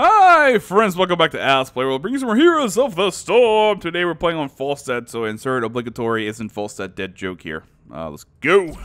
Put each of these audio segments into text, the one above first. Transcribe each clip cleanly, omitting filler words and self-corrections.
Hi friends, welcome back to Playworld, bringing some more Heroes of the Storm. Today we're playing on Falstad, so insert obligatory isn't Falstad dead joke here. Let's go.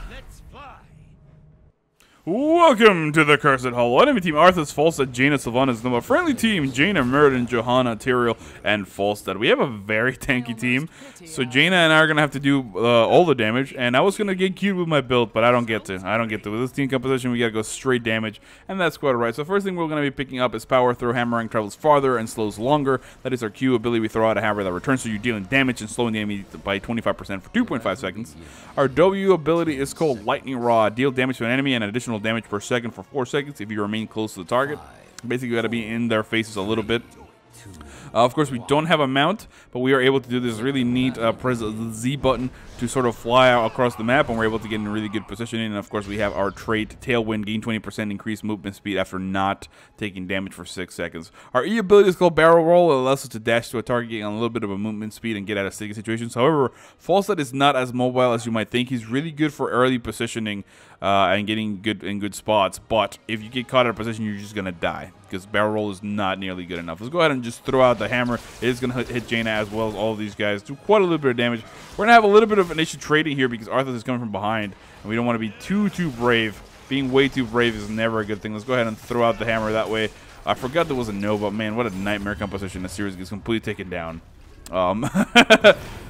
Welcome to the Cursed Hollow. Enemy team Arthas, Falstad, Jaina, Sylvanas, Nova. Friendly team Jaina, Meriden, Johanna, Tyrael, and Falstad. We have a very tanky team, so Jaina and I are gonna have to do all the damage. And I was gonna get cute with my build, but I don't get to. With this team composition, we gotta go straight damage, and that's quite alright. So first thing we're gonna be picking up is Power Throw. Hammering travels farther and slows longer. That is our Q ability. We throw out a hammer that returns, so you're dealing damage and slowing the enemy by 25% for 2.5 seconds. Our W ability is called Lightning Rod. Deal damage to an enemy and additional damage per second for 4 seconds if you remain close to the target. Basically, you got to be in their faces a little bit. Of course, we don't have a mount, but we are able to do this really neat press the Z button to sort of fly out across the map, and we're able to get in really good positioning. And of course, we have our trait Tailwind, gain 20% increased movement speed after not taking damage for 6 seconds. Our E ability is called Barrel Roll. It allows us to dash to a target, getting a little bit of a movement speed and get out of sticky situations. However, Falstad is not as mobile as you might think. He's really good for early positioning and getting good in good spots. But if you get caught out of position, you're just gonna die because Barrel Roll is not nearly good enough. Let's go ahead and just throw out the hammer. It is gonna hit Jaina as well as all of these guys. Do quite a little bit of damage. We're gonna have a little bit of an issue trading here because Arthas is coming from behind, and we don't want to be too brave. Being way too brave is never a good thing. Let's go ahead and throw out the hammer that way. I forgot there was a Nova. Man, what a nightmare composition. The series gets completely taken down.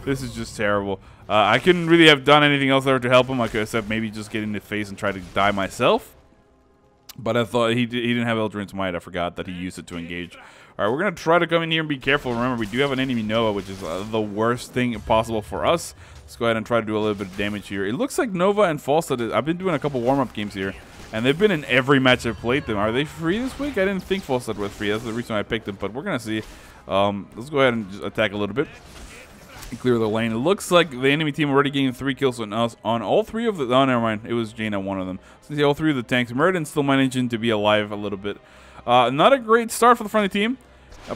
This is just terrible. I couldn't really have done anything else there to help him. I could have said maybe just get in the face and try to die myself. But I thought he didn't have Eldrin's Might. I forgot that he used it to engage. Alright, we're going to try to come in here and be careful. Remember, we do have an enemy Nova, which is the worst thing possible for us. Let's go ahead and try to do a little bit of damage here. It looks like Nova and Falstad, I've been doing a couple warm-up games here, and they've been in every match I've played them. Are they free this week? I didn't think Falstad was free. That's the reason I picked them, but we're going to see. Let's go ahead and just attack a little bit and clear the lane. It looks like the enemy team already gained 3 kills on us on all 3 of the... Oh, never mind. It was Jaina, one of them. So see all 3 of the tanks. Meriden still managing to be alive a little bit. Not a great start for the friendly team.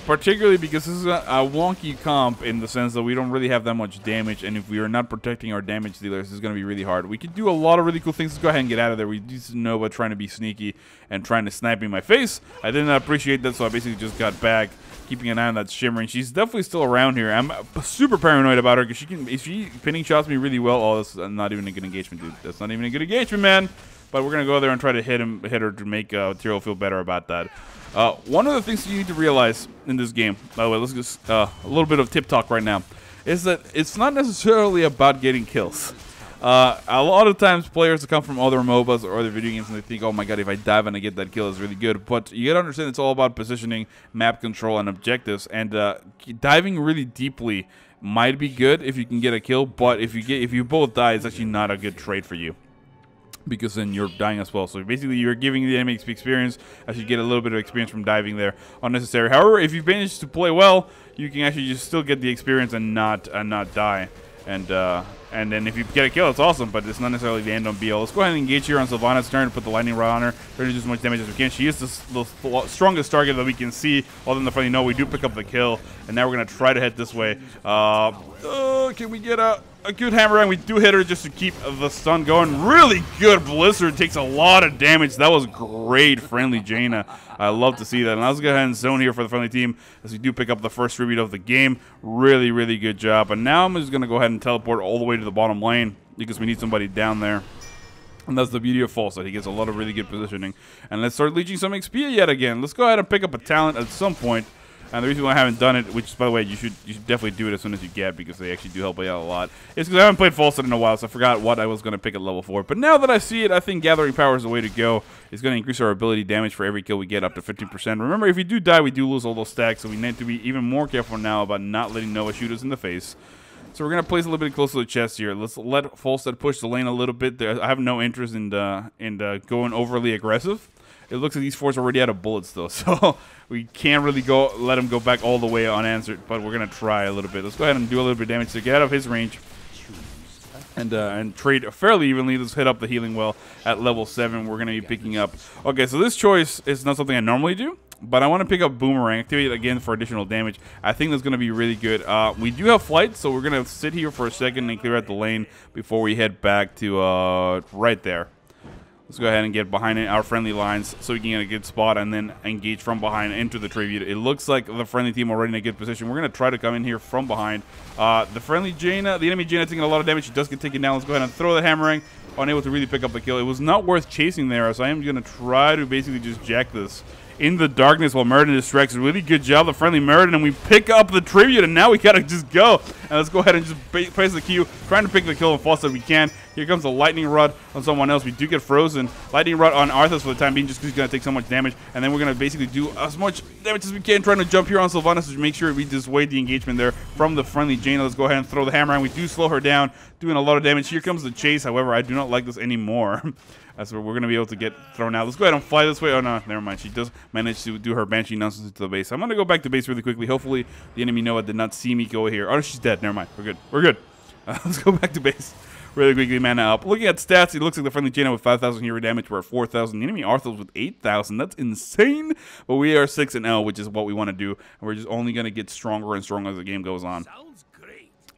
Particularly because this is a wonky comp in the sense that we don't really have that much damage, and if we are not protecting our damage dealers, it's going to be really hard. We could do a lot of really cool things. Let's go ahead and get out of there. We used to know about trying to be sneaky and trying to snipe in my face. I did not appreciate that, so I basically just got back, keeping an eye on that Shimmering. She's definitely still around here. I'm super paranoid about her because if she pinning shots me really well. Oh, that's not even a good engagement, dude. That's not even a good engagement, man. But we're going to go there and try to hit her to make Tyrael feel better about that. One of the things you need to realize in this game, by the way, let's just a little bit of tip talk right now, is that it's not necessarily about getting kills. A lot of times players come from other MOBAs or other video games and they think, oh my god, if I dive and I get that kill, it's really good. But you gotta understand it's all about positioning, map control, and objectives. And diving really deeply might be good if you can get a kill, but if you both die, it's actually not a good trade for you, because then you're dying as well. So basically you're giving the enemy experience as you get a little bit of experience from diving there. Unnecessary. However, if you manage to play well, you can actually just still get the experience and not die. And then if you get a kill, it's awesome, but it's not necessarily the end on BL. Let's go ahead and engage here on Sylvanas' turn to put the lightning rod on her. Try to do as much damage as we can. She is the strongest target that we can see. Other than the friendly, no, we do pick up the kill, and now we're gonna try to head this way. Can we get a good hammer? And we do hit her just to keep the stun going. Really good blizzard. Takes a lot of damage. That was great, friendly Jaina. I love to see that. And let's go ahead and zone here for the friendly team as we do pick up the first tribute of the game. Really, really good job. And now I'm just going to go ahead and teleport all the way to the bottom lane because we need somebody down there. And that's the beauty of Falstad. He gets a lot of really good positioning. And let's start leeching some XP yet again. Let's go ahead and pick up a talent at some point. And the reason why I haven't done it, which is, by the way, you should definitely do it as soon as you get, because they actually do help you out a lot, is because I haven't played Falstad in a while, so I forgot what I was going to pick at level 4. But now that I see it, I think Gathering Power is the way to go. It's going to increase our ability damage for every kill we get up to 15%. Remember, if we do die, we do lose all those stacks, so we need to be even more careful now about not letting Nova shoot us in the face. So we're going to place a little bit close to the chest here. Let's let Falstad push the lane a little bit. I have no interest in going overly aggressive. It looks like these 4s are already out of bullets, though, so we can't really let him go back all the way unanswered, but we're going to try a little bit. Let's go ahead and do a little bit of damage to get out of his range and trade fairly evenly. Let's hit up the healing well at level 7. We're going to be picking up... Okay, so this choice is not something I normally do, but I want to pick up Boomerang, activate it again for additional damage. I think that's going to be really good. We do have flight, so we're going to sit here for a second and clear out the lane before we head back to right there. Let's go ahead and get behind our friendly lines so we can get a good spot and then engage from behind into the tribute. It looks like the friendly team already in a good position. We're going to try to come in here from behind. The friendly Jaina, the enemy Jaina taking a lot of damage. She does get taken down. Let's go ahead and throw the hammering. Unable to really pick up the kill. It was not worth chasing there, so I am going to try to basically just jack this in the darkness while Meriden distracts. Really good job, the friendly Meriden, and we pick up the tribute, and now we gotta just go. And let's go ahead and just place the Q, trying to pick the kill and Falstad we can. Here comes a lightning rod on someone else. We do get frozen. Lightning rod on Arthas for the time being, just because he's gonna take so much damage. And then we're gonna basically do as much damage as we can, trying to jump here on Sylvanas to make sure we dissuade the engagement there from the friendly Jaina. Let's go ahead and throw the hammer, and we do slow her down, doing a lot of damage. Here comes the chase. However, I do not like this anymore. That's where we're going to be able to get thrown out. Let's go ahead and fly this way. Oh, no, never mind. She does manage to do her Banshee nonsense into the base. I'm going to go back to base really quickly. Hopefully, the enemy Nova did not see me go here. Oh, she's dead. Never mind. We're good. We're good. Let's go back to base really quickly. Mana up. Looking at stats, it looks like the friendly Jaina with 5,000 hero damage. We're at 4,000. The enemy Arthas with 8,000. That's insane. But we are 6-0, which is what we want to do. And we're just only going to get stronger and stronger as the game goes on.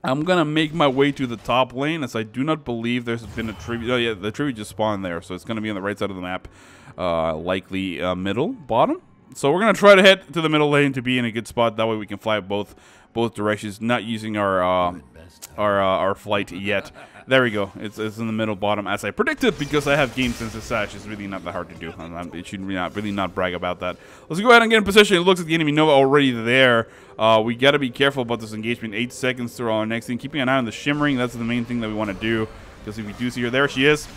I'm going to make my way to the top lane, as I do not believe there's been a tribute. Oh, yeah, the tribute just spawned there, so it's going to be on the right side of the map. Likely middle, bottom. So we're going to try to head to the middle lane to be in a good spot. That way we can fly both directions, not using our flight yet. There we go. It's in the middle bottom, as I predicted, because I have game sense as such. It's really not that hard to do. It should really not brag about that. Let's go ahead and get in position. It looks like the enemy Nova already there. We got to be careful about this engagement. 8 seconds to our next thing. Keeping an eye on the shimmering. That's the main thing that we want to do. Because if we do see her, there she is.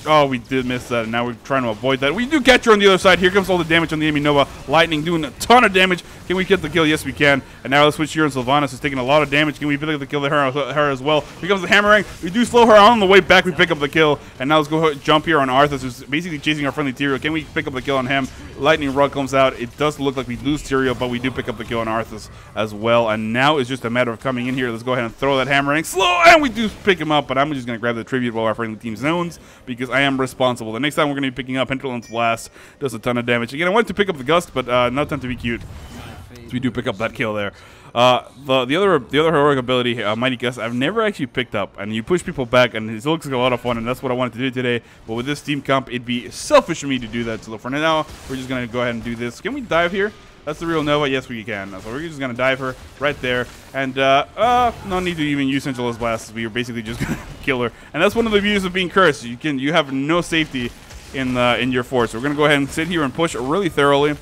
Oh, we did miss that, and now we're trying to avoid that. We do catch her on the other side. Here comes all the damage on the enemy Nova. Lightning doing a ton of damage. Can we get the kill? Yes, we can. And now let's switch here, and Sylvanas is taking a lot of damage. Can we pick up the kill to her as well? Here comes the hammering. We do slow her on the way back. We pick up the kill. And now let's go jump here on Arthas, who's basically chasing our friendly Tyrael. Can we pick up the kill on him? Lightning rod comes out. It does look like we lose Tyrael, but we do pick up the kill on Arthas as well. And now it's just a matter of coming in here. Let's go ahead and throw that hammering. Slow, and we do pick him up, but I'm just going to grab the tribute while our friendly team zones, because I am responsible. The next time we're going to be picking up Hinterland's Blast. Does a ton of damage. Again, I wanted to pick up the Gust, but not time to be cute. So we do pick up that kill there. The other heroic ability, Mighty Gust, I've never actually picked up, and you push people back, and it looks like a lot of fun, and that's what I wanted to do today. But with this team comp, it'd be selfish for me to do that. So for now, we're just going to go ahead and do this. Can we dive here? That's the real Nova. Yes, we can. So we're just going to dive her right there. And no need to even use Centralized Blast. We are basically just going to kill her. And that's one of the beauties of being cursed. You have no safety in your force. So we're going to go ahead and sit here and push really thoroughly.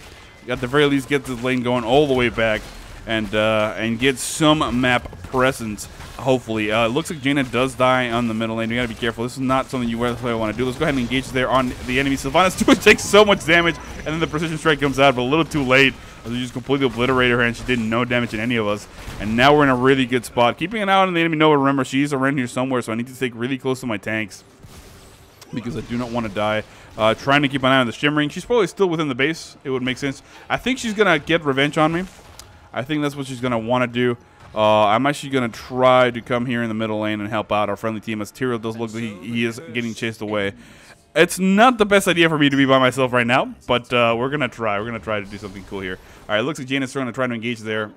At the very least, get this lane going all the way back. And get some map presence, hopefully. It looks like Jaina does die on the middle lane. You gotta be careful. This is not something you really want to do. Let's go ahead and engage there on the enemy. Sylvanas takes so much damage, and then the precision strike comes out, but a little too late. We just completely obliterated her, and she did no damage in any of us. And now we're in a really good spot. Keeping an eye on the enemy Nova. Remember, she's around here somewhere, so I need to stay really close to my tanks, because I do not want to die. Trying to keep an eye on the shimmering. She's probably still within the base. It would make sense. I think she's gonna get revenge on me. I think that's what she's going to want to do. I'm actually going to try to come here in the middle lane and help out our friendly team, as Tyrael does look like he is getting chased away. It's not the best idea for me to be by myself right now, but we're going to try. We're going to try to do something cool here. All right, it looks like Jaina's trying to engage there.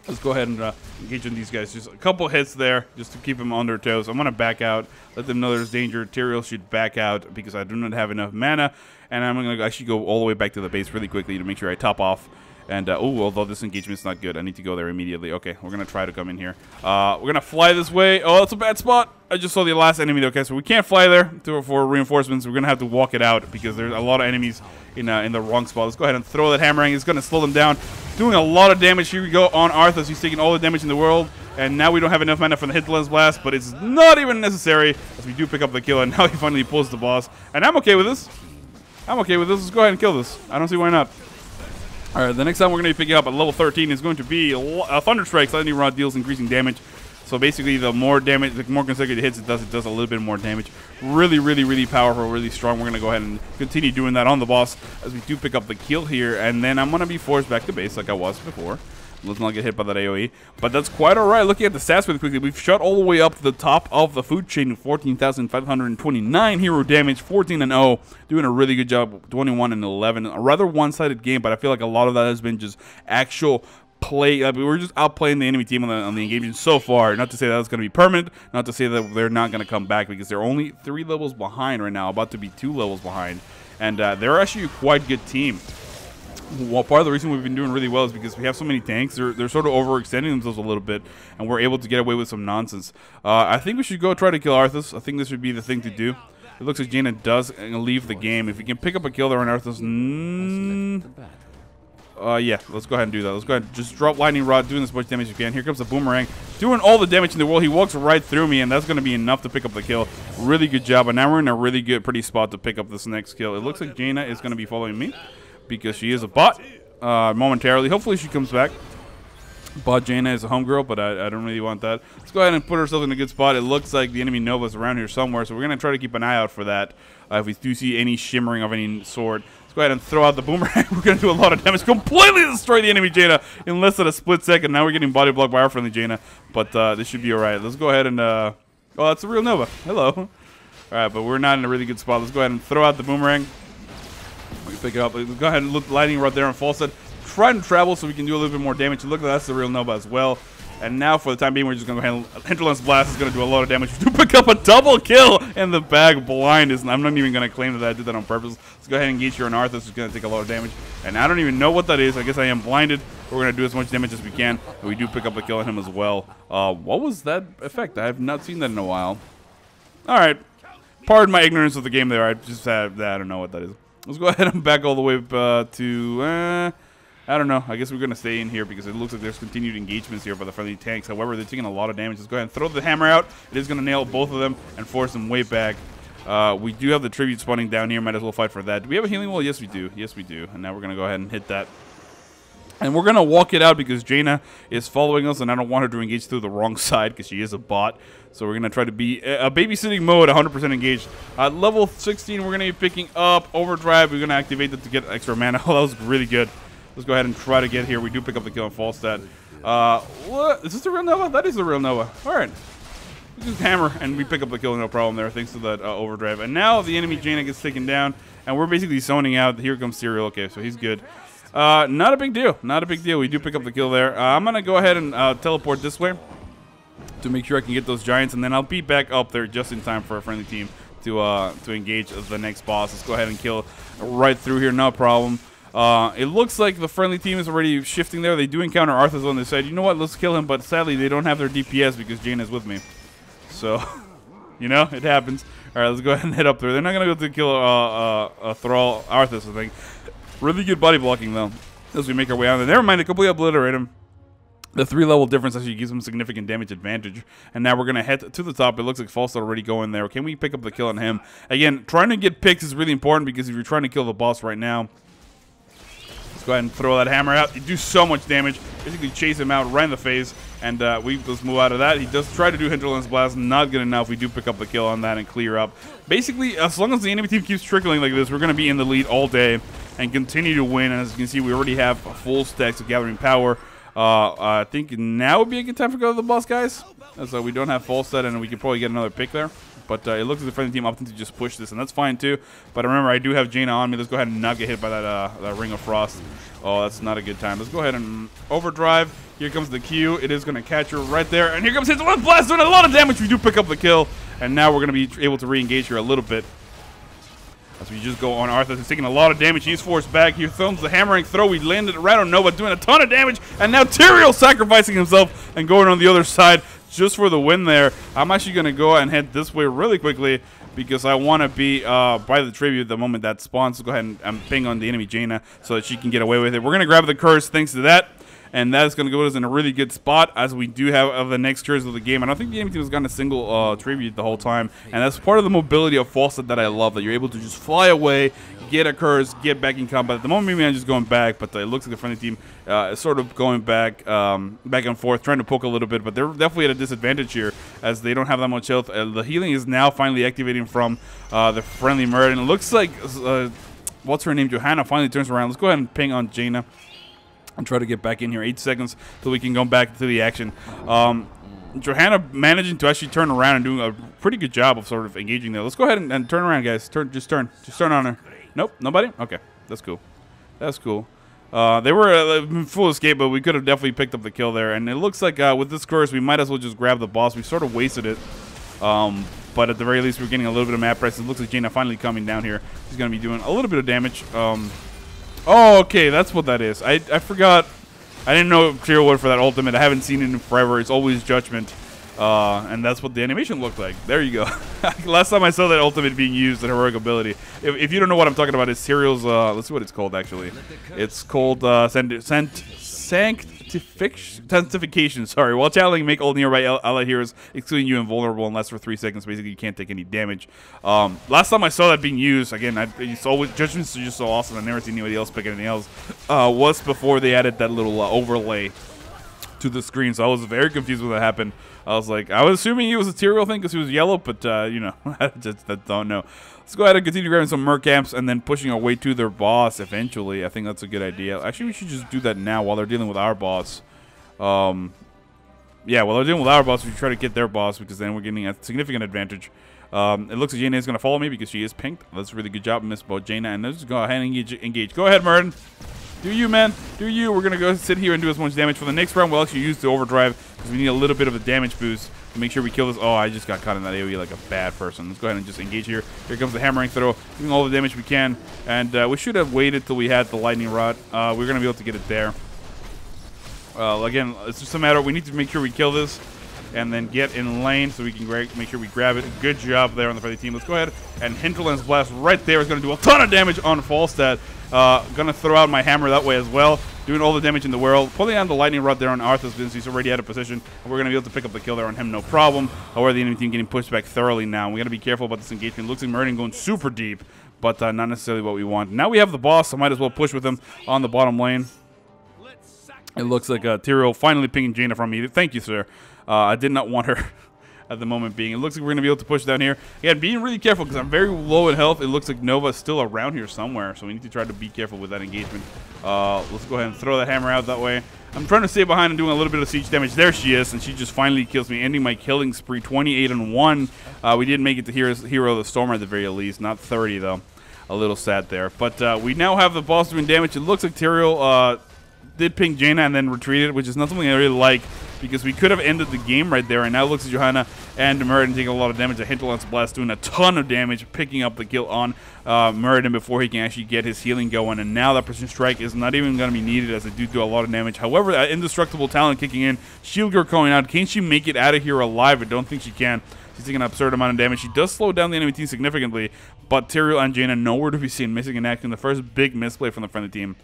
Let's go ahead and engage on these guys. Just a couple hits there just to keep them on their toes. I'm going to back out, let them know there's danger. Tyrael should back out because I do not have enough mana, and I'm going to actually go all the way back to the base really quickly to make sure I top off. And, although this engagement's not good, I need to go there immediately. Okay, we're going to try to come in here. We're going to fly this way. Oh, that's a bad spot. I just saw the last enemy. Okay, so we can't fly there for reinforcements. We're going to have to walk it out because there's a lot of enemies in the wrong spot. Let's go ahead and throw that hammering. It's going to slow them down. Doing a lot of damage. Here we go on Arthas. He's taking all the damage in the world. And now we don't have enough mana for the Hinterland's Blast, but it's not even necessary as we do pick up the kill. And now he finally pulls the boss. And I'm okay with this. I'm okay with this. Let's go ahead and kill this. I don't see why not. Alright, the next time we're going to be picking up at level 13 is going to be Thunder Strike. Lightning Rod deals increasing damage. So basically, the more damage, the more consecutive hits it does a little bit more damage. Really, really, really powerful, really strong. We're going to go ahead and continue doing that on the boss as we do pick up the kill here. And then I'm going to be forced back to base like I was before. Let's not get hit by that AoE. But that's quite alright. Looking at the stats really quickly, we've shot all the way up to the top of the food chain. 14,529 hero damage, 14-0. Doing a really good job, 21-11. A rather one-sided game, but I feel like a lot of that has been just actual we're just outplaying the enemy team on the engagement so far. Not to say that's going to be permanent. Not to say that they're not going to come back, because they're only 3 levels behind right now, about to be 2 levels behind, and they're actually a quite good team. Well, part of the reason we've been doing really well is because we have so many tanks. They're sort of overextending themselves a little bit, and we're able to get away with some nonsense. I think we should go try to kill Arthas. I think this would be the thing to do. It looks like Jaina does leave the game. If we can pick up a kill there on Arthas, yeah, let's go ahead and do that. Let's go ahead and just drop Lightning Rod, doing as much damage as you can. Here comes the Boomerang, doing all the damage in the world. He walks right through me, and that's going to be enough to pick up the kill. Really good job, and now we're in a really good, pretty spot to pick up this next kill. It looks like Jaina is going to be following me, because she is a bot momentarily. Hopefully she comes back. Bot Jaina is a homegirl, but I don't really want that. Let's go ahead and put ourselves in a good spot. It looks like the enemy Nova's around here somewhere, so we're going to try to keep an eye out for that. If we do see any shimmering of any sort, let's go ahead and throw out the Boomerang. We're going to do a lot of damage. Completely destroy the enemy Jaina in less than a split second. Now we're getting body blocked by our friendly Jaina, but this should be alright. Let's go ahead and... oh, that's a real Nova. Hello. Alright, but we're not in a really good spot. Let's go ahead and throw out the Boomerang. We can pick it up. Let's go ahead and look Lightning right there on Falstad. Try and travel so we can do a little bit more damage. Look, that's the real Nova as well. And now, for the time being, we're just going to go ahead and Hinterland's Blast is going to do a lot of damage. We do pick up a double kill in the bag. Blind is... I'm not even going to claim that I did that on purpose. Let's go ahead and engage here on Arthas, who's going to take a lot of damage. And I don't even know what that is. I guess I am blinded. We're going to do as much damage as we can. And we do pick up a kill on him as well. What was that effect? I have not seen that in a while. Alright. Pardon my ignorance of the game there. I just have... I don't know what that is. Let's go ahead and back all the way to... I don't know. I guess we're going to stay in here because it looks like there's continued engagements here by the friendly tanks. However, they're taking a lot of damage. Let's go ahead and throw the hammer out. It is going to nail both of them and force them way back. We do have the tribute spawning down here. Might as well fight for that. Do we have a healing wall? Yes, we do. Yes, we do. And now we're going to go ahead and hit that. And we're going to walk it out because Jaina is following us, and I don't want her to engage through the wrong side because she is a bot. So we're going to try to be a babysitting mode, 100% engaged. Level 16, we're going to be picking up Overdrive. We're going to activate it to get extra mana. Oh, that was really good. Let's go ahead and try to get here. We do pick up the kill on Falstad. What? Is this the real Nova? That is the real Nova. All right. We just hammer, and we pick up the kill, no problem there, thanks to that Overdrive. And now the enemy Jaina gets taken down, and we're basically zoning out. Here comes Serial. Okay, so he's good. Not a big deal. Not a big deal. We do pick up the kill there. I'm going to go ahead and teleport this way to make sure I can get those giants, and then I'll be back up there just in time for a friendly team to engage the next boss. Let's go ahead and kill right through here, no problem. It looks like the friendly team is already shifting there. They do encounter Arthas on this side. You know what? Let's kill him, but sadly they don't have their DPS because Jaina's with me. So, you know, it happens. All right, let's go ahead and head up there. They're not going to go to kill a Thrall Arthas, I think. Really good body blocking, though, as we make our way out there. Never mind, they completely obliterate him. The 3-level difference actually gives him significant damage advantage. And now we're going to head to the top. It looks like Falstad already going there. Can we pick up the kill on him? Again, trying to get picks is really important because if you're trying to kill the boss right now, let's go ahead and throw that hammer out. You do so much damage. Basically chase him out right in the face. And we just move out of that. He does try to do Hinterland's Blast. Not good enough. We do pick up the kill on that and clear up. Basically, as long as the enemy team keeps trickling like this, we're going to be in the lead all day and continue to win. And as you can see, we already have full stacks of Gathering Power. I think now would be a good time to go to the boss, guys. So we don't have Falstad, and we could probably get another pick there. But it looks like the friendly team opting to just push this, and that's fine too. But remember, I do have Jaina on me. Let's go ahead and not get hit by that Ring of Frost. Oh, that's not a good time. Let's go ahead and Overdrive. Here comes the Q. It is going to catch her right there. And here comes Hinterland's Blast, doing a lot of damage. We do pick up the kill. And now we're going to be able to re-engage here a little bit. As we just go on Arthas, he's taking a lot of damage. He's forced back. He throws the hammering throw. We landed right on Nova, doing a ton of damage. And now Tyrael sacrificing himself and going on the other side just for the win there. I'm actually going to go and head this way really quickly because I want to be by the tribute the moment that spawns. So go ahead and ping on the enemy Jaina so that she can get away with it. We're going to grab the curse thanks to that. And that is going to go us in a really good spot as we do have the next curse of the game. I don't think the enemy team has gotten a single tribute the whole time. And that's part of the mobility of Falstad that I love, that you're able to just fly away, get a curse, get back in combat. At the moment, maybe I'm just going back, but it looks like the friendly team is sort of going back and forth, trying to poke a little bit. But they're definitely at a disadvantage here as they don't have that much health. The healing is now finally activating from the friendly Merlin. It looks like, what's her name, Johanna, finally turns around. Let's go ahead and ping on Jaina and try to get back in here. 8 seconds till we can go back to the action. Johanna managing to actually turn around and doing a pretty good job of sort of engaging there. Let's go ahead and turn around, guys. Just turn on her. Nope, nobody? Okay, that's cool. That's cool. They were full escape, but we could have definitely picked up the kill there. And it looks like with this curse, we might as well just grab the boss. We sort of wasted it. But at the very least, we're getting a little bit of map price. It looks like Jaina finally coming down here. She's going to be doing a little bit of damage. Oh, okay, that's what that is. I forgot. I didn't know Clear Word for that ultimate. I haven't seen it in forever. It's always Judgment. And that's what the animation looked like. There you go. Last time I saw that ultimate being used, an heroic ability. If you don't know what I'm talking about, it's Serial's, let's see what it's called, actually. It's called Sanctification. Sorry. While channeling, make all nearby allied heroes, excluding you, invulnerable unless for 3 seconds. Basically, you can't take any damage. Last time I saw that being used, again, it's always, Judgment's just so awesome. I've never seen anybody else pick anything else. Was before they added that little overlay to the screen, so I was very confused when that happened. I was like, I was assuming it was a Tyrael thing because he was yellow, but you know, I don't know. Let's go ahead and continue grabbing some merc camps and then pushing our way to their boss eventually. I think that's a good idea. Actually, we should just do that now while they're dealing with our boss. Yeah, while they're dealing with our boss, we should try to get their boss because then we're getting a significant advantage. It looks like Jaina is going to follow me because she is pinked. That's a really good job, Miss Bo Jaina. And let's just go ahead and engage. Go ahead, Merton. Do you, man. Do you. We're going to go sit here and do as much damage. For the next round, we'll actually use the overdrive because we need a little bit of a damage boost to make sure we kill this. Oh, I just got caught in that AoE like a bad person. Let's go ahead and just engage here. Here comes the hammering throw, doing all the damage we can. And we should have waited till we had the lightning rod. We're going to be able to get it there. Again, it's just a matter of we need to make sure we kill this and then get in lane so we can make sure we grab it. Good job there on the friendly team. Let's go ahead and Hinterland's Blast right there is going to do a ton of damage on Falstad. Gonna throw out my hammer that way as well, doing all the damage in the world. Pulling on the lightning rod there on Arthas since he's already out of position, and we're gonna be able to pick up the kill there on him, no problem. However, the enemy team getting pushed back thoroughly now. We gotta be careful about this engagement. Looks like Meridian going super deep, but not necessarily what we want. Now we have the boss, so might as well push with him on the bottom lane. It looks like Tyrael finally pinging Jaina from me. Thank you, sir. I did not want her at the moment being. It looks like we're going to be able to push down here. Again, being really careful because I'm very low in health. It looks like Nova's still around here somewhere, so we need to try to be careful with that engagement. Let's go ahead and throw that hammer out that way. I'm trying to stay behind and doing a little bit of siege damage. There she is, and she just finally kills me, ending my killing spree, 28-1. We did make it to Hero of the Storm at the very least, not 30 though. A little sad there. But we now have the boss doing damage. It looks like Tyrael did ping Jaina and then retreated, which is not something I really like because we could have ended the game right there. And now it looks like Johanna and Meridian taking a lot of damage. A Hinterland's Blast doing a ton of damage, picking up the kill on Meridian before he can actually get his healing going. And now that Precision Strike is not even going to be needed as they do a lot of damage. However, that Indestructible Talent kicking in, Shield Girl going out. Can she make it out of here alive? I don't think she can. She's taking an absurd amount of damage. She does slow down the enemy team significantly, but Tyrael and Jaina nowhere to be seen, missing in action. The first big misplay from the friendly team.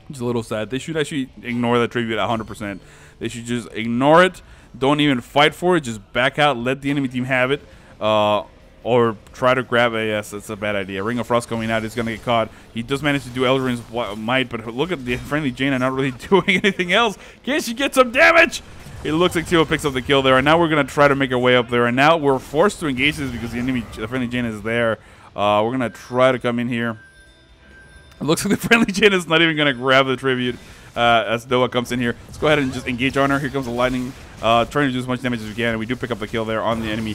It's a little sad. They should actually ignore that tribute 100%. They should just ignore it. Don't even fight for it. Just back out. Let the enemy team have it. Or try to grab a... Yes, that's a bad idea. Ring of Frost coming out. He's going to get caught. He does manage to do Eldrin's Might, but look at the friendly Jaina not really doing anything else. Can she get some damage? It looks like Tio picks up the kill there. And now we're going to try to make our way up there. And now we're forced to engage this because the friendly Jaina is there. We're going to try to come in here. It looks like the friendly Jaina is not even going to grab the tribute as Noah comes in here. Let's go ahead and just engage on her. Here comes the lightning, trying to do as much damage as we can. And we do pick up the kill there on the enemy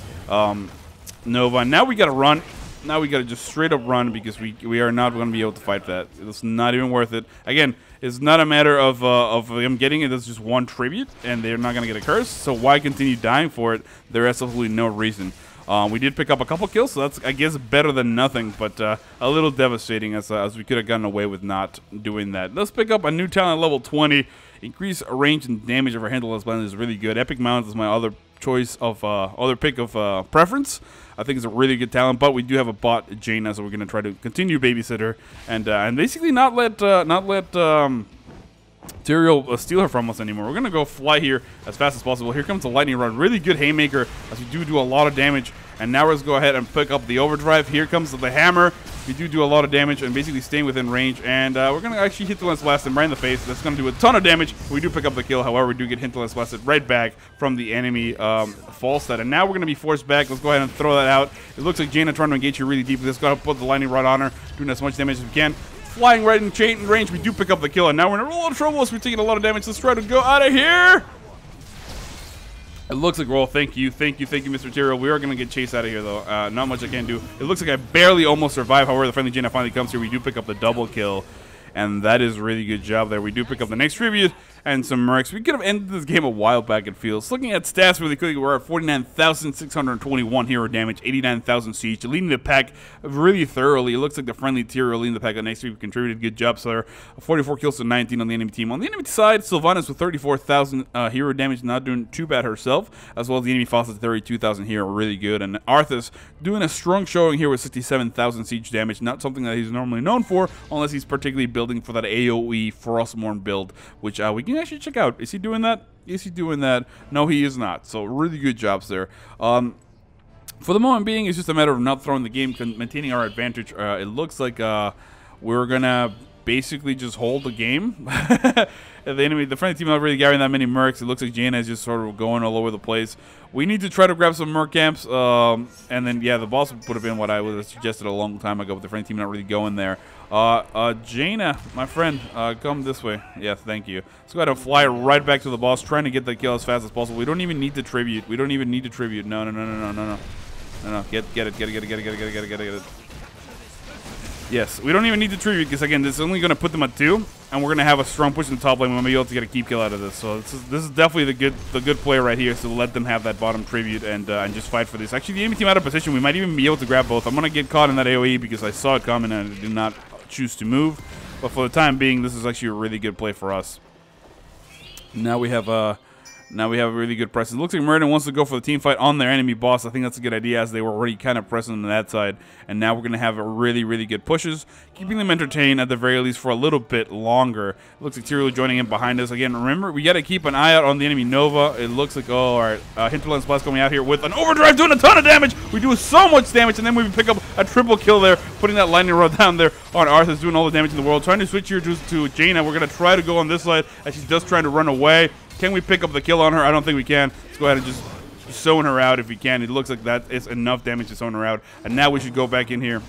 Nova. Now we got to run. Now we got to just straight up run because we are not going to be able to fight that. It's not even worth it. Again, it's not a matter of them getting it. It's just one tribute, and they're not going to get a curse. So why continue dying for it? There is absolutely no reason. We did pick up a couple kills, so that's, I guess, better than nothing, but a little devastating as we could have gotten away with not doing that. Let's pick up a new talent, level 20. Increase range and damage of our Hinterland's Blast is really good. Epic Mount is my other choice of, other pick of preference. I think it's a really good talent, but we do have a bot, Jaina, so we're going to try to continue babysit her and basically not let Tyrael steal her from us anymore. We're going to go fly here as fast as possible. Here comes the lightning rod. Really good haymaker as we do a lot of damage. And now let's go ahead and pick up the overdrive. Here comes the hammer. We do a lot of damage and basically staying within range. And we're going to actually hit the Hinterland's Blast him right in the face. That's going to do a ton of damage. We do pick up the kill. However, we do get Hinterland's Blasted right back from the enemy Falstad. And now we're going to be forced back. Let's go ahead and throw that out. It looks like Jaina trying to engage you really deep. Let's go ahead and put the lightning rod on her, doing as much damage as we can. Flying right in chain range, we do pick up the kill, and now we're in a lot of trouble as we're taking a lot of damage. Let's try to go out of here. It looks like, well, thank you, Mr. Tyrael. We are going to get chased out of here, though. Not much I can do. It looks like I barely almost survived. However, the friendly Jaina finally comes here. We do pick up the double kill. and that is really good job there. We do pick up the next tribute and some mercs. We could have ended this game a while back, it feels. Looking at stats really quickly, we're at 49,621 hero damage, 89,000 siege, leading the pack really thoroughly. It looks like the friendly tier are leading the pack. The next tribute contributed. Good job, sir. 44 kills to 19 on the enemy team. On the enemy side, Sylvanas with 34,000 hero damage, not doing too bad herself, as well as the enemy Falstad 32,000 hero, really good. And Arthas doing a strong showing here with 67,000 siege damage, not something that he's normally known for, unless he's particularly building for that AoE Frostmourne build, which we can actually check out. Is he doing that? Is he doing that? No, he is not. So really good jobs there. For the moment being, it's just a matter of not throwing the game, maintaining our advantage. It looks like we're gonna basically just hold the game. The friendly team not really gathering that many mercs. It looks like Jaina is just sort of going all over the place. We need to try to grab some merc camps, and then yeah, the boss would have been what I would have suggested a long time ago, but the friendly team not really going there. Jaina, my friend, come this way. Yes, thank you. Let's go ahead and fly right back to the boss, trying to get the kill as fast as possible. We don't even need the tribute. We don't even need the tribute. No. Get it. Yes, we don't even need the tribute because again, this is only going to put them at 2, and we're going to have a strong push in the top lane. We're going to be able to get a keep kill out of this. So this is definitely the good play right here. So let them have that bottom tribute and just fight for this. Actually, the enemy team out of position. We might even be able to grab both. I'm going to get caught in that AoE because I saw it coming and I did not choose to move. But for the time being, this is actually a really good play for us. Now we have a really good presence. It looks like Meriden wants to go for the team fight on their enemy boss. I think that's a good idea as they were already kind of present on that side. And now we're going to have a really good pushes, keeping them entertained at the very least for a little bit longer. It looks like Tyrael joining in behind us. Again, remember, we got to keep an eye out on the enemy Nova. It looks like, oh, all right, Hinterland Splash coming out here with an overdrive, doing a ton of damage. We do so much damage, and then we pick up a triple kill there, putting that lightning rod down there on Arthas, doing all the damage in the world. Trying to switch here to Jaina. We're going to try to go on this side as she's just trying to run away. Can we pick up the kill on her? I don't think we can. Let's go ahead and just zone her out if we can. It looks like that is enough damage to zone her out. And now we should go back in here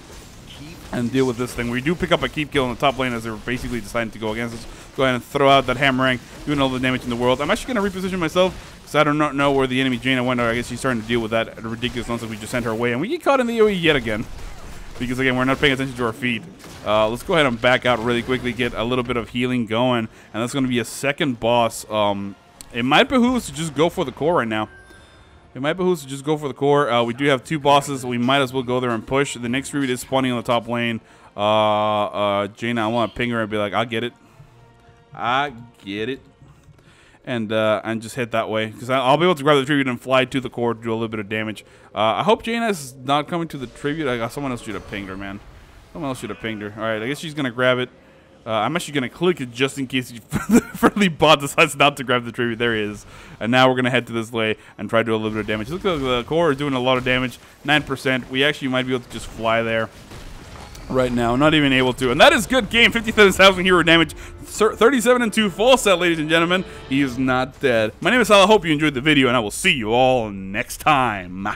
and deal with this thing. We do pick up a keep kill in the top lane as they're basically deciding to go against us. Go ahead and throw out that Hammerang, doing all the damage in the world. I'm actually going to reposition myself because I do not know where the enemy Jaina went. Or I guess she's starting to deal with that ridiculous nonsense we just sent her away. And we get caught in the AoE yet again. Because, again, we're not paying attention to our feed. Let's go ahead and back out really quickly, get a little bit of healing going. And that's going to be a second boss. It might behoove us to just go for the core right now. We do have 2 bosses. We might as well go there and push. The next tribute is spawning on the top lane. Jaina, I want to ping her and be like, I get it. And just hit that way. Because I'll be able to grab the tribute and fly to the core to do a little bit of damage. I hope Jaina's not coming to the tribute. Someone else should have pinged her, man. Someone else should have pinged her. All right, I guess she's going to grab it. I'm actually going to click it just in case the friendly bot decides not to grab the tribute. There he is. And now we're going to head to this way and try to do a little bit of damage. Look at the core is doing a lot of damage. 9%. We actually might be able to just fly there right now. Not even able to. And that is good game. 57,000 hero damage. 37-2 Falstad, ladies and gentlemen. He is not dead. My name is Sal. I hope you enjoyed the video, and I will see you all next time.